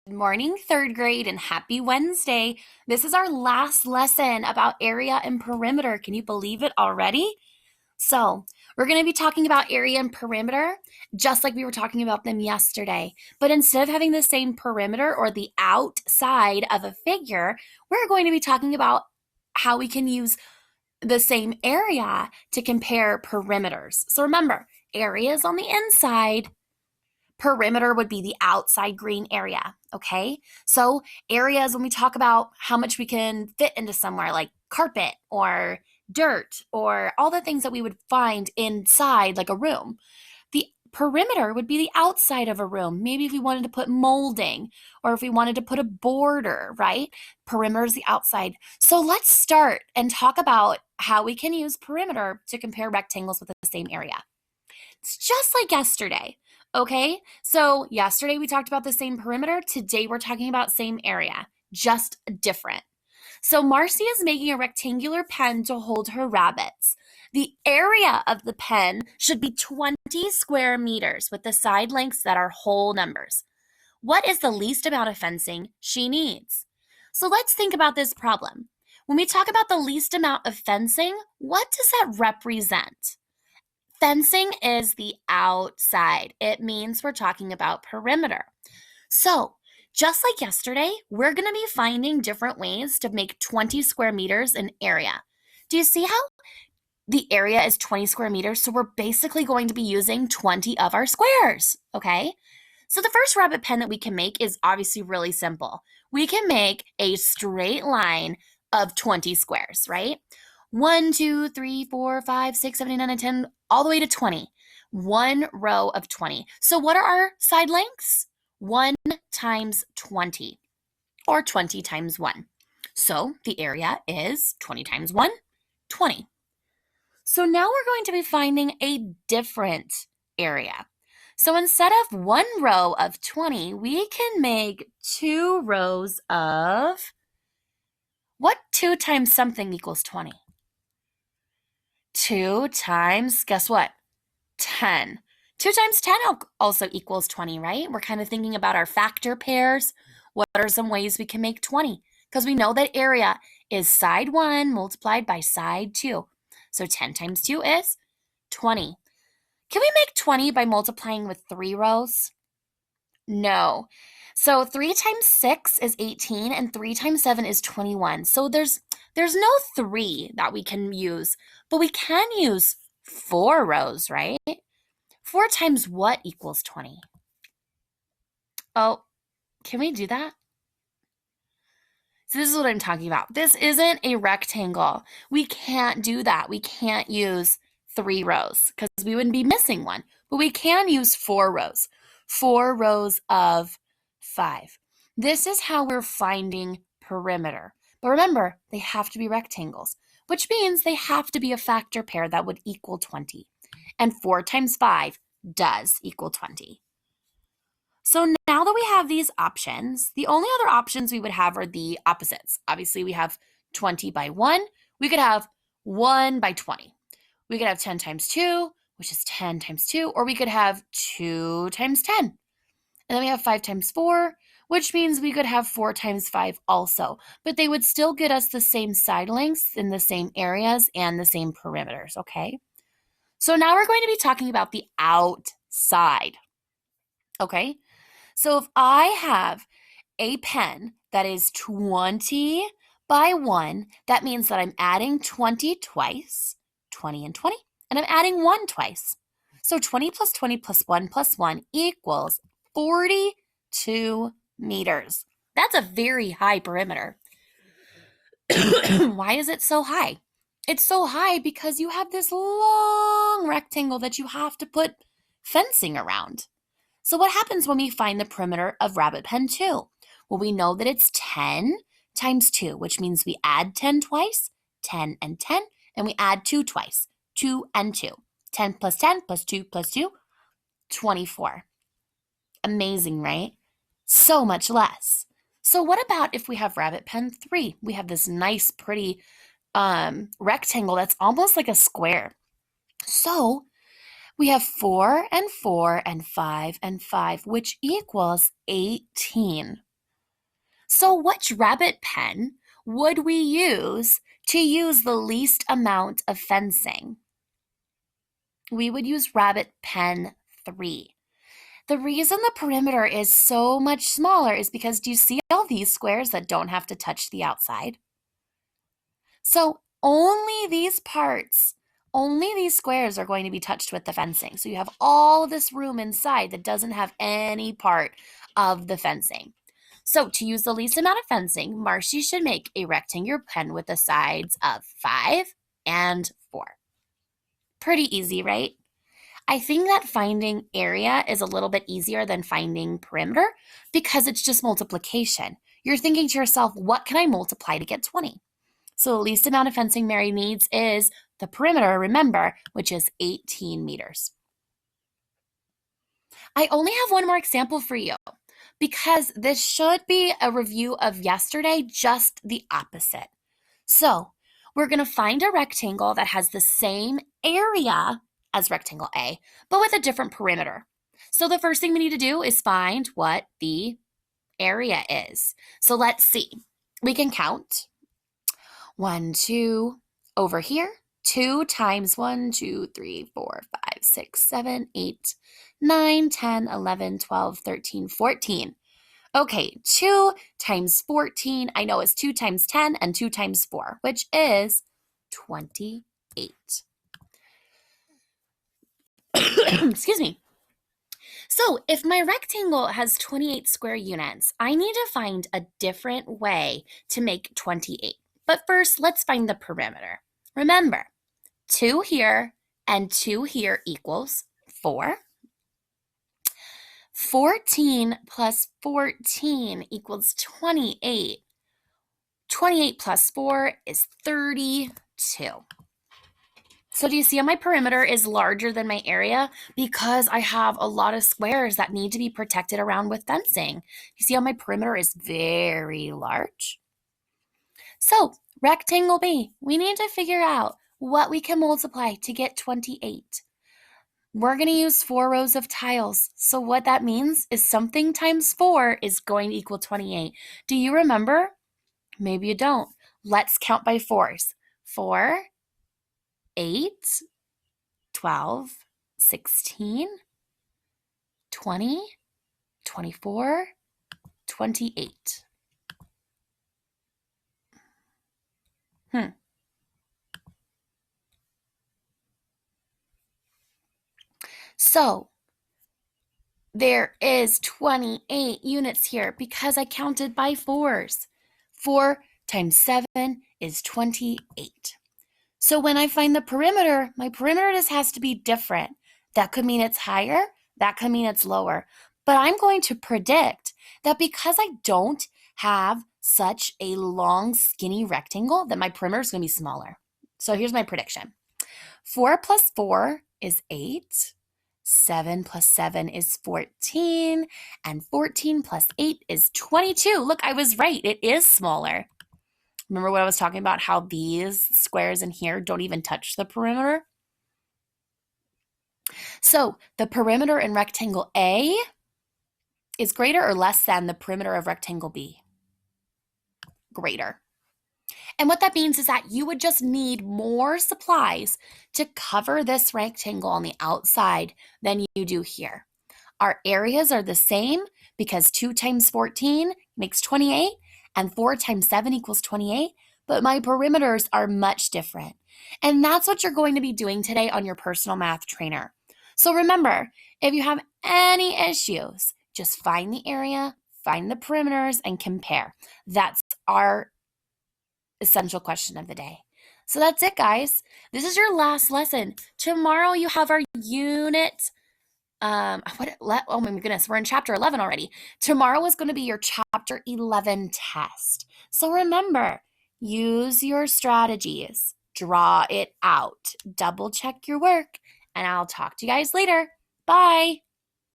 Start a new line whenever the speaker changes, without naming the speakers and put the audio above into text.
Good morning, third grade, and happy Wednesday. This is our last lesson about area and perimeter. Can you believe it already? So, we're going to be talking about area and perimeter just like we were talking about them yesterday. But instead of having the same perimeter or the outside of a figure, we're going to be talking about how we can use the same area to compare perimeters. So, remember, area is on the inside. Perimeter would be the outside green area, okay? So areas, when we talk about how much we can fit into somewhere, like carpet or dirt or all the things that we would find inside like a room. The perimeter would be the outside of a room. Maybe if we wanted to put molding or if we wanted to put a border, right? Perimeter is the outside. So let's start and talk about how we can use perimeter to compare rectangles with the same area. It's just like yesterday. Okay, so yesterday we talked about the same perimeter. Today we're talking about same area, just different. So Marcy is making a rectangular pen to hold her rabbits. The area of the pen should be 20 square meters with the side lengths that are whole numbers. What is the least amount of fencing she needs? So let's think about this problem. When we talk about the least amount of fencing, what does that represent? Fencing is the outside. It means we're talking about perimeter. So, just like yesterday, we're going to be finding different ways to make 20 square meters an area. Do you see how the area is 20 square meters? So we're basically going to be using 20 of our squares, okay? So the first rabbit pen that we can make is obviously really simple. We can make a straight line of 20 squares, right? 1, 2, 3, 4, 5, 6, 7, 8, 9, and 10, all the way to 20. One row of 20. So what are our side lengths? 1 times 20, or 20 times 1. So the area is 20 times 1, 20. So now we're going to be finding a different area. So instead of one row of 20, we can make 2 rows of, what 2 times something equals 20? 2 times, guess what? 10. 2 times 10 also equals 20, right? We're kind of thinking about our factor pairs. What are some ways we can make 20? Because we know that area is side 1 multiplied by side 2. So 10 times 2 is 20. Can we make 20 by multiplying with 3 rows? No. So 3 times 6 is 18, and 3 times 7 is 21. So there's no 3 that we can use, but we can use 4 rows, right? 4 times what equals 20? Oh, can we do that? So this is what I'm talking about. This isn't a rectangle. We can't do that. We can't use 3 rows because we wouldn't be missing one, but we can use 4 rows. 4 rows of 5. This is how we're finding perimeter. But remember, they have to be rectangles, which means they have to be a factor pair that would equal 20. And 4 times 5 does equal 20. So now that we have these options, the only other options we would have are the opposites. Obviously, we have 20 by 1. We could have 1 by 20. We could have 10 times 2, which is 10 times 2, or we could have 2 times 10. And then we have 5 times 4, which means we could have 4 times 5 also. But they would still get us the same side lengths in the same areas and the same perimeters, okay? So now we're going to be talking about the outside, okay? So if I have a pen that is 20 by 1, that means that I'm adding 20 twice, 20 and 20, and I'm adding 1 twice. So 20 plus 20 plus 1 equals 42 meters. That's a very high perimeter. Why is it so high? It's so high because you have this long rectangle that you have to put fencing around. So what happens when we find the perimeter of rabbit pen 2? Well, we know that it's 10 times 2, which means we add 10 twice, 10 and 10, and we add 2 twice, 2 and 2. 10 plus 10 plus 2 plus 2, 24. Amazing, right? So much less. So what about if we have rabbit pen 3? We have this nice, pretty rectangle that's almost like a square. So we have 4 and 4 and 5 and 5, which equals 18. So which rabbit pen would we use to use the least amount of fencing? We would use rabbit pen 3. The reason the perimeter is so much smaller is because do you see all these squares that don't have to touch the outside? So only these parts, only these squares are going to be touched with the fencing. So you have all of this room inside that doesn't have any part of the fencing. So to use the least amount of fencing, Marcy should make a rectangular pen with the sides of 5 and 4. Pretty easy, right? I think that finding area is a little bit easier than finding perimeter because it's just multiplication. You're thinking to yourself, what can I multiply to get 20? So the least amount of fencing Mary needs is the perimeter, remember, which is 18 meters. I only have one more example for you because this should be a review of yesterday, just the opposite. So we're going to find a rectangle that has the same area as rectangle A, but with a different perimeter. So the first thing we need to do is find what the area is. So let's see. We can count 1, 2, over here, 2 times 1, 2, 3, 4, 5, 6, 7, 8, 9, 10, 11, 12, 13, 14. Okay, 2 times 14, I know it's 2 times 10 and 2 times 4, which is 28. Excuse me. So if my rectangle has 28 square units, I need to find a different way to make 28. But first, let's find the perimeter. Remember, 2 here and 2 here equals 4. 14 plus 14 equals 28. 28 plus 4 is 32. So do you see how my perimeter is larger than my area? Because I have a lot of squares that need to be protected around with fencing. You see how my perimeter is very large? So rectangle B, we need to figure out what we can multiply to get 28. We're going to use 4 rows of tiles. So what that means is something times 4 is going to equal 28. Do you remember? Maybe you don't. Let's count by 4s. 4, 8, 12, 16, 20, 24, 28. So there is 28 units here because I counted by 4s. 4 times 7 is 28. So when I find the perimeter, my perimeter just has to be different. That could mean it's higher, that could mean it's lower. But I'm going to predict that because I don't have such a long, skinny rectangle, that my perimeter is going to be smaller. So here's my prediction. 4 plus 4 is 8. 7 plus 7 is 14. And 14 plus 8 is 22. Look, I was right. It is smaller. Remember what I was talking about, how these squares in here don't even touch the perimeter? So the perimeter in rectangle A is greater or less than the perimeter of rectangle B? Greater. And what that means is that you would just need more supplies to cover this rectangle on the outside than you do here. Our areas are the same because 2 times 14 makes 28 and 4 times 7 equals 28, but my perimeters are much different. And that's what you're going to be doing today on your personal math trainer. So remember, if you have any issues, just find the area, find the perimeters, and compare. That's our essential question of the day. So that's it, guys. This is your last lesson. Tomorrow you have our unit. Oh my goodness, we're in chapter 11 already. Tomorrow is going to be your chapter 11 test. So remember, use your strategies, draw it out, double check your work, and I'll talk to you guys later. Bye.